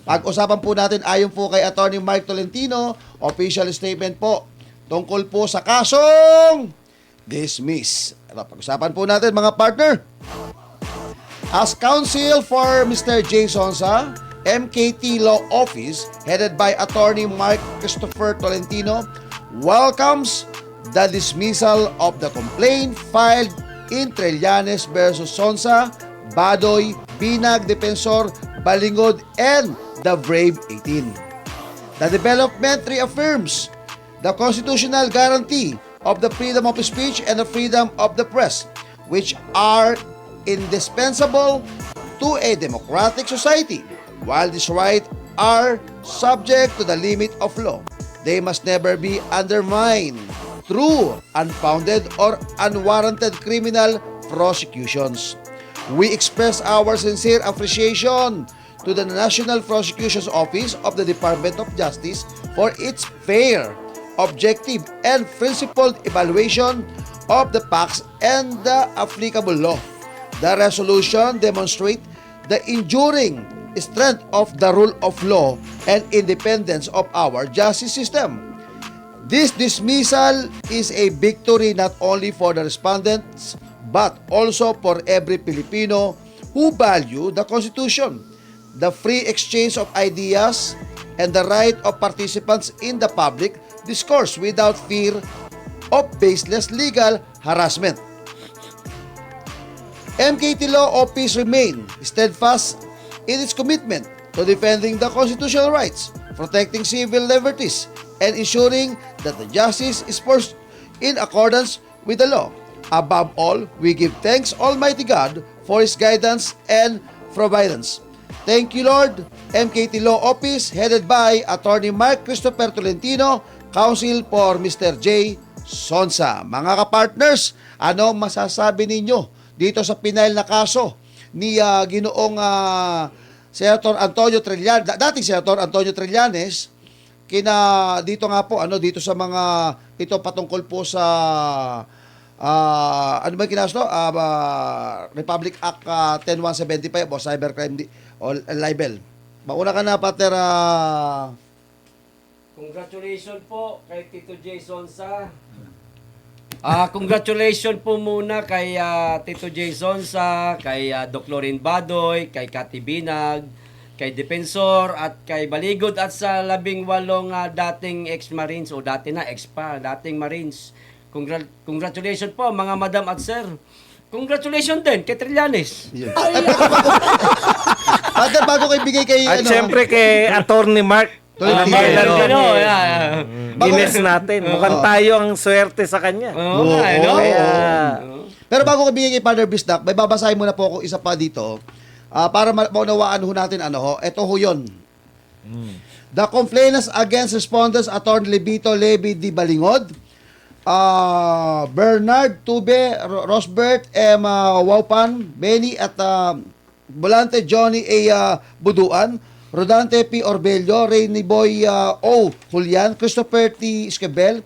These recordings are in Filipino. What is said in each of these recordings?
Pag-usapan po natin ayon po kay Attorney Mark Tolentino, official statement po tungkol po sa kasong dismiss. Pag-usapan po natin mga partner. As counsel for Mr. J. Sonsa, MKT Law Office, headed by Attorney Mark Christopher Tolentino, welcomes the dismissal of the complaint filed in Trillanes versus Sonsa, Badoy, Binag, Defensor, Balingod, and the Brave 18. The development reaffirms the constitutional guarantee of the freedom of speech and the freedom of the press, which are indispensable to a democratic society. While these rights are subject to the limit of law, they must never be undermined through unfounded or unwarranted criminal prosecutions. We express our sincere appreciation to the National Prosecutions Office of the Department of Justice for its fair, objective, and principled evaluation of the facts and the applicable law. The resolution demonstrates the enduring strength of the rule of law and independence of our justice system. This dismissal is a victory not only for the respondents but also for every Filipino who value the Constitution, the free exchange of ideas, and the right of participants in the public discourse without fear of baseless legal harassment. MKT Law Office remain steadfast in its commitment to defending the constitutional rights, protecting civil liberties, and ensuring that the justice is forced in accordance with the law. Above all, we give thanks Almighty God for His guidance and providence. Thank you, Lord. MKT Law Office, headed by Attorney Mark Christopher Tolentino, Counsel for Mr. J. Sonsa. Mga kapartners, ano masasabi ninyo dito sa pinail na kaso ni Ginoong Senator Antonio Trillanes, dating Senator Antonio Trillanes, dito nga po, dito sa mga, ito patungkol po sa, ano ba kinaso? Republic Act 10175 o cybercrime o libel. Mauna ka na, Pater. Congratulations po kay Tito Jason sa congratulations po muna kay Tito Jason sa kay Doc Lorin Badoy, kay Cathy Binag, kay Defensor at kay Baligod at sa 18 dating ex-Marines o dati na ex-pa, dating Marines. Congratulations po mga madam at sir. Congratulations din kay Trillanes. Yes. Pater, bago kayo bigay kay At syempre kay Attorney Mark Tolentino. Gines natin. Mukhang tayo ang swerte sa kanya. Pero bago ko bigay kay Father Bisdak, may babasahin muna po ako isa pa dito para maunawaan ho natin ito ho yun. The complainants against respondents Attorney Libito Levy D. Balingod, Bernard Tube, Rosbert M. Waupan, Benny at Volante Johnny A. Buduan, Rodante P. Orbelio, Rainy Boy O. Julian, Christopher T. Esquivel,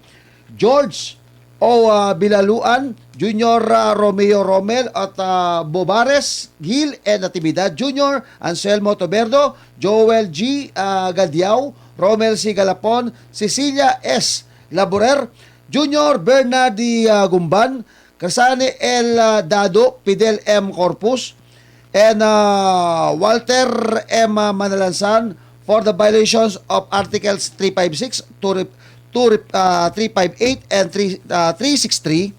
George O. Bilaluan, Junior Romeo Romel at Bobares, Gil and Natividad Junior, Anselmo Toberdo, Joel G. Gadiao, Romel C. Galapon, Cecilia S. Laborer, Junior Bernard D. Gumban, Cresane L. Dado, Fidel M. Corpus, and Walter M. Manalansan for the violations of Articles 356, 358, and 363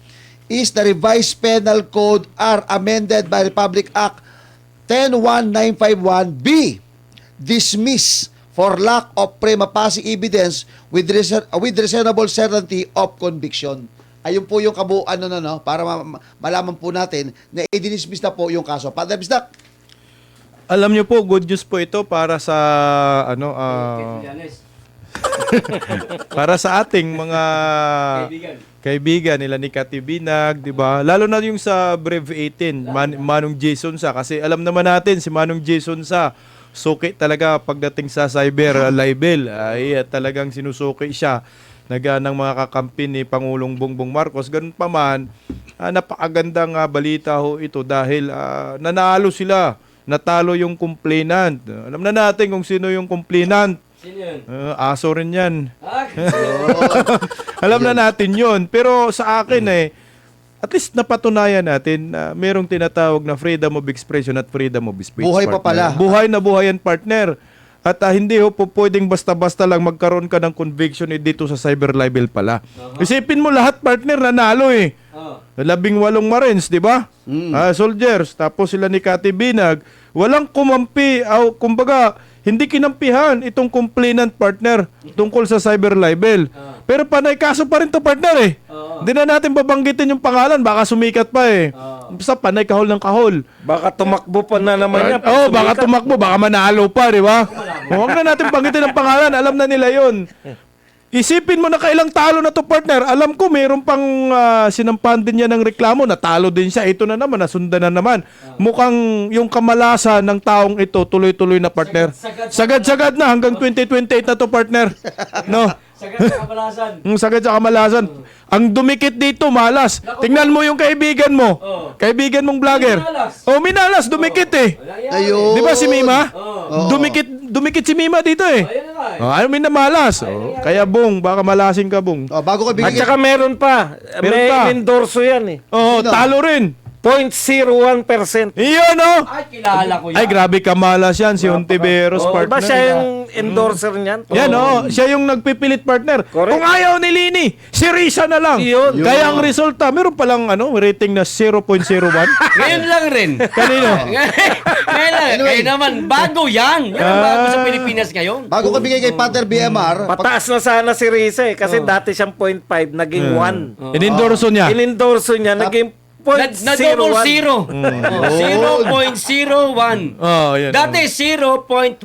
is the revised penal code are amended by Republic Act 10951B, dismiss for lack of prima facie evidence with reasonable certainty of conviction. Ayun po yung kabuuan para malaman po natin na i-dismiss na po yung kaso. Father Bisdak. Alam niyo po, good news po ito para sa para sa ating mga kaibigan nila ni Cathy Binag, di ba? Lalo na yung sa Brave 18, Manong Jason sa, kasi alam naman natin si Manong Jason sa suki talaga pagdating sa cyber libel. Ay talagang sinusuki siya ng mga kakampi ni Pangulong Bongbong Marcos. Ganun pa man, napakagandang balita ho ito dahil nanalo sila natalo yung complainant. Alam na natin kung sino yung complainant. Sino yun? Aso rin yan. Ah, Alam na natin yun. Pero sa akin at least napatunayan natin na merong tinatawag na freedom of expression at freedom of speech. Buhay pa partner. pala. Buhay na buhay yan, partner. At hindi po pwedeng basta-basta lang magkaroon ka ng conviction dito sa cyber libel pala. Isipin mo lahat, partner, nanalo oh. 18 Marines, di ba? Soldiers. Tapos sila ni Kati Binag. Walang kumampi. Kumbaga, hindi kinampihan itong complainant, partner, tungkol sa cyber libel. Pero panay kaso pa rin to, partner Hindi na natin babanggitin yung pangalan. Baka sumikat pa Basta panay kahol ng kahol. Baka tumakbo pa na naman yan. Baka tumakbo. Baka manalo pa, di ba? Huwag na natin banggitin ang pangalan. Alam na nila yon. Isipin mo na kailang talo na to, partner. Alam ko, mayroon pang sinampahan din niya ng reklamo. Natalo din siya. Ito na naman, nasundan na naman. Mukhang yung kamalasan ng taong ito, tuloy-tuloy na, partner. Sagad-sagad na hanggang 2028 na to, partner. No? Sagad sa kabalasan. Sagad sa kamalasan. Ang dumikit dito, malas. Tingnan mo yung kaibigan mo. Kaibigan mong vlogger. Minalas. Minalas, dumikit Wala yan. Ayun. Di ba si Mima? Oo. Dumikit si Mima dito Ayun na nga Ayaw minamalas. Kaya Bong, baka malasing ka, Bong. Bago ko At bigay saka meron pa. Meron May pa. endorso yan Oo, talo rin. 0.01%. Iyon, Ay, kilala ko yan. Ay, grabe kamalas yan, si Ontiveros, Ba partner. siya yung endorser niyan? Yan, siya yung nagpipilit, partner. Correct. Kung ayaw ni Lini, si Risa na lang. Yun. Kaya ang resulta, meron palang rating na 0.01. Ngayon lang rin. Kanino? Ngayon lang. Anyway. Kaya naman, bago yan. Yan ang bago sa Pilipinas ngayon. Bago ko bigay kay Partner BMR, Pataas na sana si Risa kasi dati siyang 0.5, naging 1. Inendorso niya. Inendorso niya, naging Na double 0.01. zero. 0.01. Yan. Dati 0.1.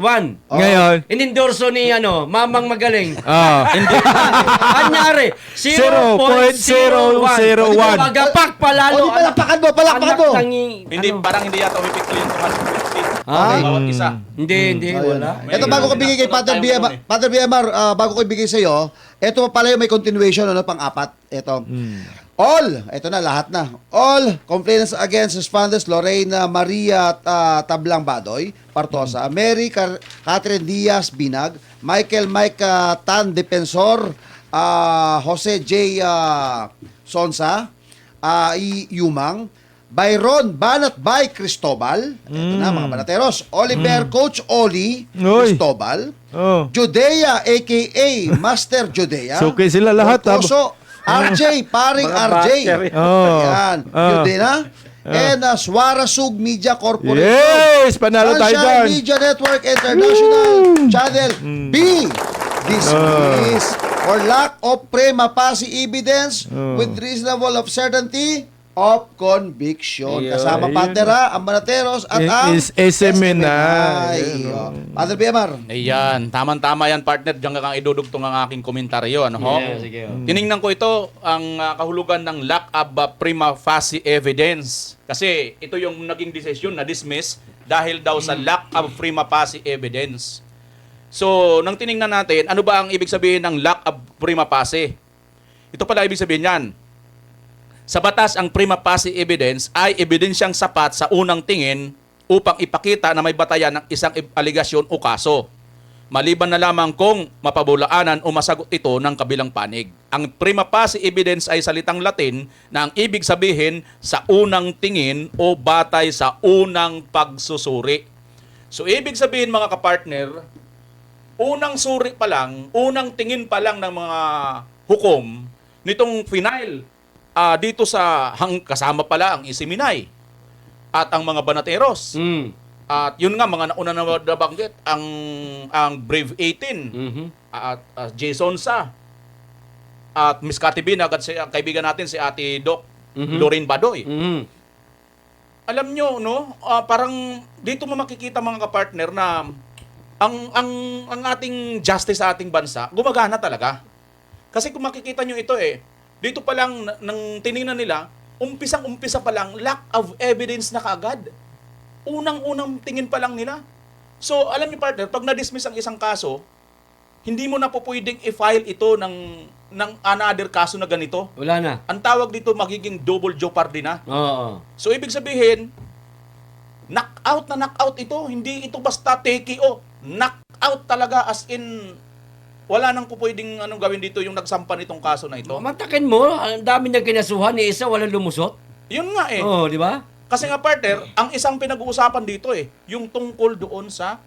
Ngayon. Inendorso ni Mamang Magaling. Hindi. Anyari, 0.001. 0.001. Magapak palalo. palakpakan mo. Hindi, parang hindi yata umipikto yung 250. Okay. Bawat isa. Hindi, wala. Ito bago ko bigay kay Partner BMR, Partner BMR, bago ko ibigay sa iyo, ito pala yung may continuation pang-apat. Ito. Ito na lahat na. All complainants against respondents Lorena Maria Tablang Badoy, Partosa, Mary Catherine Diaz Binag, Michael Mike Tan Defensor, Jose J Sonsa, Yumang, Byron Banat by Cristobal, ito na mga banateros, Oliver Coach Oli Uy. Cristobal, Oh. Judea aka Master Judea. So, okay sila lahat, ha? Oso, RJ, paring Mga RJ. backer. Oh. Yan. Judea. And Swarasug Media Corporation. Yes! Panalo tayo Sunshine dyan. Media Network International Channel B. Dismiss for lack of prima facie evidence with reasonable of certainty of conviction. Ayun. Kasama Pantera, ang Manateros at ang Is SMNI. Padre BMR. Ayan, tamang-tama yan, partner. Diyan kang idudugtong ang aking komentaryo. Ano, ho? Yeah, sige. Tiningnan ko ito, ang kahulugan ng lack of prima facie evidence. Kasi ito yung naging desisyon na dismiss dahil daw sa lack of prima facie evidence. So, nang tiningnan natin, ano ba ang ibig sabihin ng lack of prima facie? Ito pala ibig sabihin yan. Sa batas, ang prima facie evidence ay ebidensyang sapat sa unang tingin upang ipakita na may batayan ng isang aligasyon o kaso. Maliban na lamang kung mapabulaanan o masagot ito ng kabilang panig. Ang prima facie evidence ay salitang Latin na ang ibig sabihin sa unang tingin o batay sa unang pagsusuri. So, ibig sabihin mga kapartner, unang suri pa lang, unang tingin pa lang ng mga hukom nitong final dito sa kasama pala ang Isiminay at ang mga Banateros. At yun nga, mga nauna na nabanggit, ang Brave 18, at Jason Sa, at Miss Cathy Binag, at ang kaibigan natin si Ate Doc, Lorraine Badoy. Alam nyo, no, parang dito mo makikita mga kapartner na ang ating justice sa ating bansa, gumagana talaga. Kasi kung makikita nyo ito dito pa lang, nang tinignan nila, umpisang-umpisa pa lang, lack of evidence na kaagad. Unang-unang tingin pa lang nila. So, alam niyo partner, pag na-dismiss ang isang kaso, hindi mo na po pwedeng i-file ito ng another kaso na ganito. Wala na. Ang tawag dito, magiging double jeopardy na. Oo. So, ibig sabihin, Knockout na knockout ito. Hindi ito basta TKO. Knockout talaga as in wala nang pwedeng anong gawin dito yung nagsampa nitong kaso na ito. Matakin mo, ang dami na kinasuhan, ni isa walang lumusot. Yun nga eh. Oo, di ba? Kasi nga partner, ang isang pinag-uusapan dito yung tungkol doon sa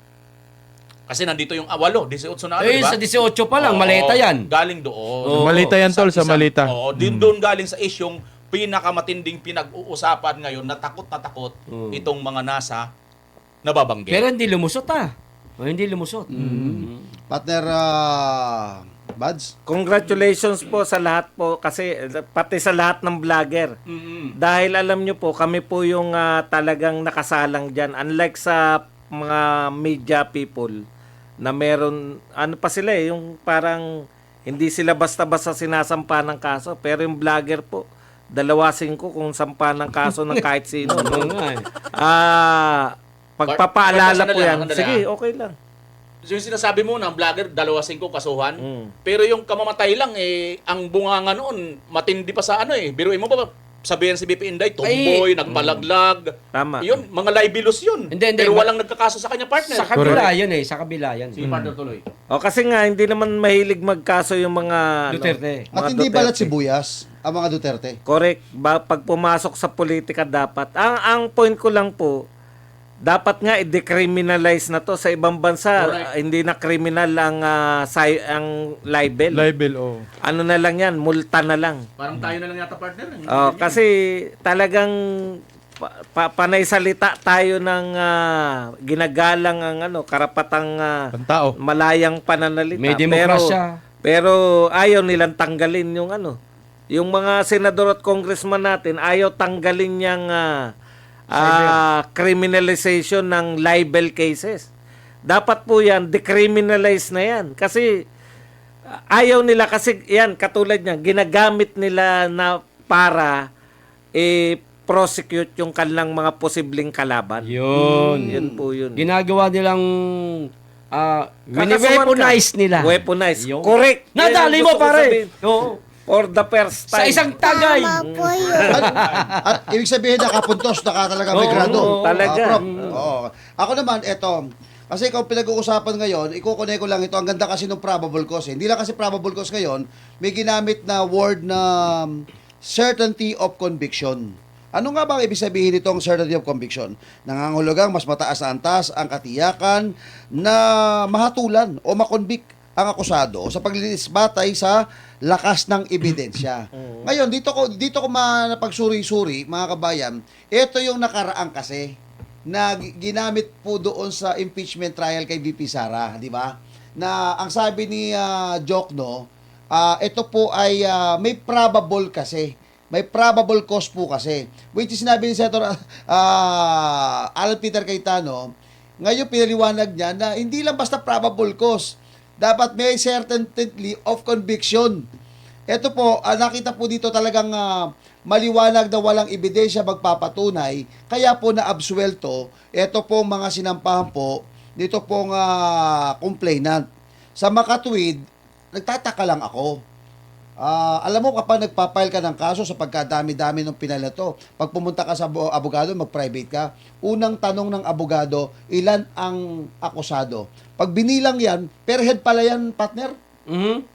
kasi nandito yung 18 na Eh, di ba? sa 18 pa lang, Oo, maleta yan. Galing doon. Oo. Malita yan, tol, sa isang- Malita. Oo, doon galing sa isyong pinakamatinding pinag-uusapan ngayon na takot itong mga nasa nababanggit. Pero hindi lumusot O, hindi lumusot. Partner Buds? Congratulations po sa lahat po kasi pati sa lahat ng vlogger. Dahil alam nyo po, kami po yung talagang nakasalang dyan. Unlike sa mga media people na meron, ano pa sila yung parang hindi sila basta-basta sinasampa ng kaso. Pero yung vlogger po, 2-5 kung sampa ng kaso ng kahit sino. Oo nga eh. Pagpapaalala Bart, po yan. sandali, Sige, okay lang. So yung sinasabi mo ng vlogger, 2-5 kasuhan. Mm. Pero yung kamamatay lang, ang bunganga noon, matindi pa sa biruin mo ba, sabihin si BP Inday, tomboy, nagpalaglag. Tama. Yun, mga libelous yun. Hindi, Pero walang nagkakaso sa kanya partner. Sa kabila yun sa kabila yan. Si partner tuloy. O kasi nga, hindi naman mahilig magkaso yung mga... Duterte. At mga hindi balat Duterte. sibuyas ang mga Duterte. Correct. Pag pumasok sa politika dapat. Ang point ko lang po, dapat nga i-decriminalize na to sa ibang bansa. Correct. Hindi na criminal ang libel. Libel, oh. Ano na lang yan, multa na lang. Parang tayo na lang yata partner. Kasi talagang panay salita tayo ng ginagalang ang karapatang Pantao. malayang pananalita. May demokrasya. Pero ayaw nilang tanggalin yung yung mga senador at congressman natin ayaw tanggalin yung criminalization ng libel cases. Dapat po yan, decriminalize na yan. Kasi ayaw nila, kasi yan, katulad niyan, ginagamit nila na para prosecute yung kanilang mga posibleng kalaban. Yun. Yun po yun. Ginagawa nilang Kakasuhan weaponize ka. nila. Weaponize. Yun. Correct. Nadali Yan ang mo gusto ko pare. sabihin. Oo. For the first Sa time. isang tagay. At ibig sabihin nakapuntos, talaga may Oo, grado. oo, talaga. Prof. Oo. Ako naman, eto, kasi kung pinag-uusapan ngayon, ikukunin ko lang ito. Ang ganda kasi ng probable cause. Hindi lang kasi probable cause ngayon, may ginamit na word na certainty of conviction. Ano nga ba ang ibig sabihin nitong certainty of conviction? Nangangahulugang mas mataas na antas ang katiyakan na mahatulan o makonvict ang akusado sa paglilinis batay sa lakas ng ebidensya. Ngayon, dito ko napagsuri-suri, mga kabayan, ito yung nakaraan kasi na ginamit po doon sa impeachment trial kay VP Sara, di ba? Na ang sabi ni Jokno, ito po ay may probable kasi. May probable cause po kasi. Which is sinabi ni Senator Alan Peter Cayetano, ngayon pinaliwanag niya na hindi lang basta probable cause. Dapat may certainty of conviction. Ito po, nakita po dito talagang maliwanag na walang ebidensya magpapatunay, kaya po na-absuelto, ito po mga sinampahan po, dito pong complainant. Sa makatwid, nagtataka lang ako. Alam mo, kapag nagpapile ka ng kaso sa pagkadami-dami ng pinalato, pag pumunta ka sa abogado, mag-private ka, unang tanong ng abogado, ilan ang akusado? Pag binilang yan, per head pala yan, partner.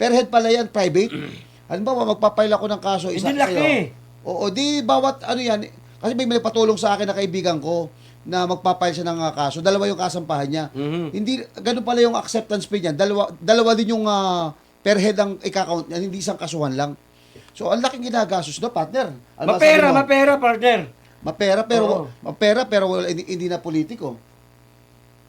Per head pala yan, private. Halimbawa, magpapile ako ng kaso, isa Hindi laki. Oo, di bawat ano yan, kasi may patulong sa akin na kaibigan ko na magpapile siya ng kaso. Dalawa yung kasampahan niya. Hindi, ganun pala yung acceptance fee niya. Dalawa din yung per head ang ika-count niya, hindi isang kasuhan lang. So, ang laking ginagastos na, partner. Ano masabi mo? Mapera, partner. Mapera, pero hindi na politiko.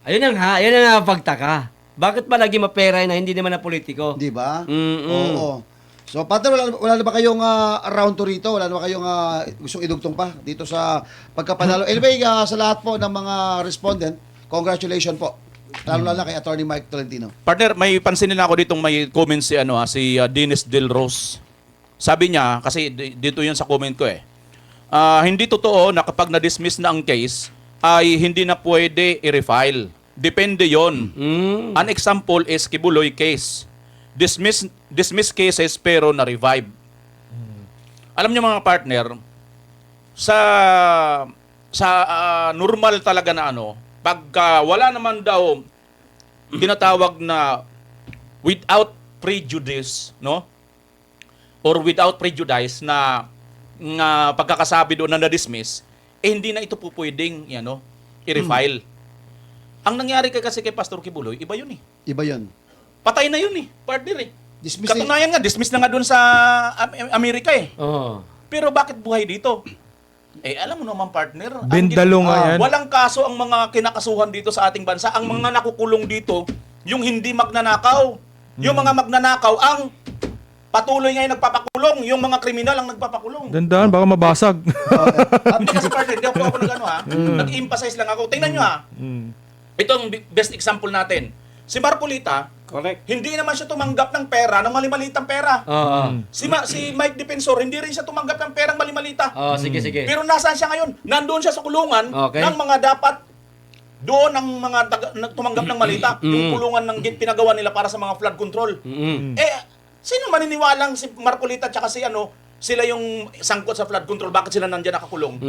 Ayun ang pagtaka. Bakit ba lagi mapera na hindi naman na politiko? Di ba? Mm-mm. Oo. So, partner, wala na ba kayong round to rito? Wala na ba kayong gustong idugtong pa dito sa pagkapanalo? Anyway, sa lahat po ng mga respondent, congratulations po. Lalo kay Attorney Mike Tolentino. Partner, may pansinin ako ditong may comment si Dennis Del Rose. Sabi niya, kasi dito yun sa comment ko hindi totoo na kapag na-dismiss na ang case, ay hindi na pwede i-refile. Depende yon. An example is Kibuloy case. Dismiss cases pero na-revive. Alam niyo mga partner, sa normal talaga na ano, pagka wala naman daw tinatawag na without prejudice, no? Or without prejudice na pagkakasabi doon na na-dismiss, hindi na ito po pwedeng i-refile. Ang nangyari kasi kay Pastor Kibuloy, iba yun eh. Iba yun. Patay na yun eh, partner eh. Dismiss Katunayan nga, dismiss na nga doon sa Amerika eh. Oo. Pero bakit buhay dito? Alam mo naman partner, Bendalo nga yan. walang kaso ang mga kinakasuhan dito sa ating bansa. Ang mga nakukulong dito, yung hindi magnanakaw. Yung mga magnanakaw ang patuloy ngayon nagpapakulong. Yung mga kriminal ang nagpapakulong. Dandan, baka mabasag. Hindi kasi partner, hindi ako nag-ano ha. Nag-emphasize lang ako. Tingnan nyo ha. Ito ang best example natin. Si Marcolita, Correct. hindi naman siya tumanggap ng pera, ng mali-malitang pera. Oo. Si Mike Defensor, hindi rin siya tumanggap ng perang mali-malita. Oo, sige, sige. Pero nasaan siya ngayon? Nandoon siya sa kulungan Okay. ng mga dapat doon ang mga tumanggap ng malita. Yung kulungan ng pinagawa nila para sa mga flood control. Sino maniniwalang si Marcolita at sila yung sangkot sa flood control? Bakit sila nandiyan nakakulong?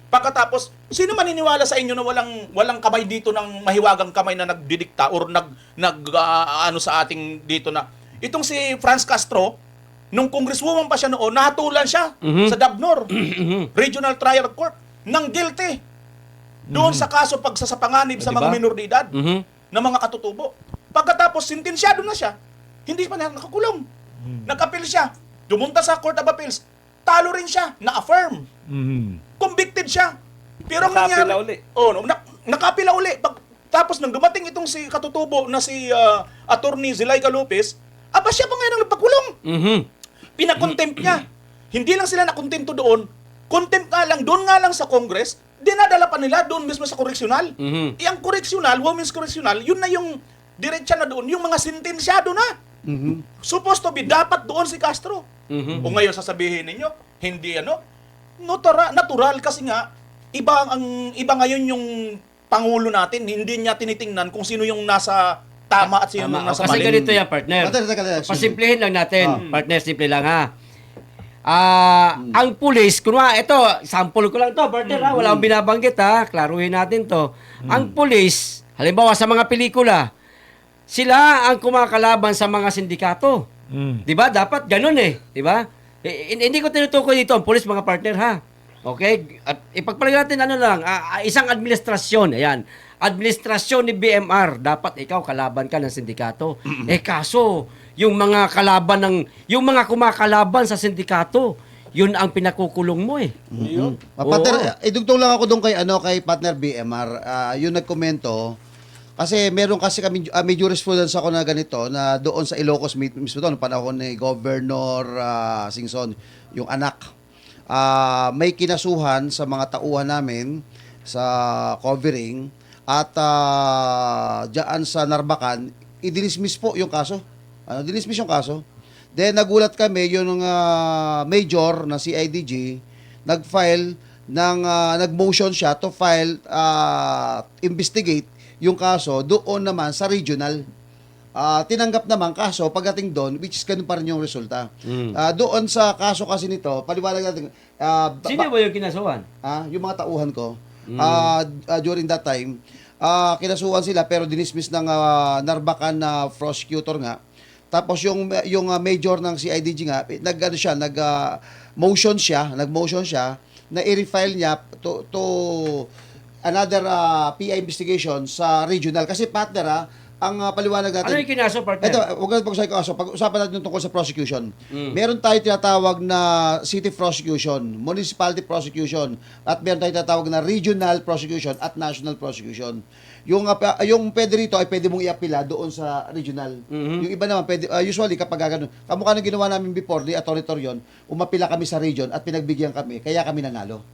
Pagkatapos, sino maniniwala sa inyo na walang kamay dito ng mahiwagang kamay na nagdidikta or sa ating dito na itong si Franz Castro nung congresswoman pa siya noon, nahatulan siya sa Dabnor Regional Trial Court ng guilty doon sa kaso pagsasapanganib sa mga Diba? minor de edad na mga katutubo. Pagkatapos sentensyado na siya, hindi pa na nakakulong. Nag-appeal siya, dumunta sa Court of Appeals, talo rin siya, na-affirm. Convicted siya. Pero ang Nakapila nangyari, uli. nakapila uli. Tapos nang dumating itong si katutubo na si Attorney Zelaida Lopez, siya pa ngayon ang nagpakulong. Pinakontempt niya. Hindi lang sila nakontento doon, contempt nga lang, doon nga lang sa Congress, dinadala pa nila doon mismo sa koreksyonal. Ang koreksyonal, women's koreksyonal, yun na yung diretsa na doon, yung mga sentensyado na. Supposed to be, dapat doon si Castro. O ngayon sasabihin ninyo, hindi natural kasi nga, iba ngayon yung Pangulo natin, hindi niya tinitingnan kung sino yung nasa tama at sino yung nasa Kasi mali. ganito yan, partner. Teka. Pasimplihin lang natin. Partner, simple lang ha. Ang pulis, ito, sample ko lang to, partner ha, wala akong binabanggit ha, klaruhin natin to. Ang pulis, halimbawa sa mga pelikula, sila ang kumakalaban sa mga sindikato. 'Di ba? Dapat ganun eh, 'di ba? Hindi ko tinutukoy dito ang pulis, mga partner ha. Okay? At ipagpalagay natin isang administrasyon, ayan. Administrasyon ni BMR, dapat ikaw kalaban ka ng sindikato. Kaso yung mga kumakalaban sa sindikato, yun ang pinakukulong mo eh. Partner, idugtong lang ako doon kay partner BMR. Yung nagkomento, kasi meron kasi kami, may jurisprudence ako na ganito, na doon sa Ilocos mismo doon, panahon ni Governor Singson, yung anak. May kinasuhan sa mga tauhan namin sa covering at dyan sa Narbacan, i-dismiss po yung kaso. Dinismiss yung kaso. Then nagulat kami yung major na CIDG nag-file nag-motion siya to file investigate yung kaso doon naman sa regional. Tinanggap naman kaso pagdating doon, which is ganun pa rin yung resulta. Doon sa kaso kasi nito, paliwanag natin. Sino ba yung kinasuhan? Yung mga tauhan ko, during that time, kinasuhan sila pero dinismiss ng Narbacan na prosecutor nga. Tapos yung major ng CIDG nga, nag-motion siya na i-refile niya to another PI investigation sa regional. Kasi partner ang paliwanag natin. Ano yung kinaso, partner? Ito, huwag natin pag-usapan kaso. Pag-usapan natin tungkol sa prosecution. Meron tayo tinatawag na city prosecution, municipality prosecution, at meron tayo tinatawag na regional prosecution at national prosecution. Yung pwede rito ay pwede mong iapila doon sa regional. Yung iba naman, pwede, usually kapag gano'n, kamukha ng ginawa namin before, ni Atty. Torion, umapila kami sa region at pinagbigyan kami, kaya kami nanalo.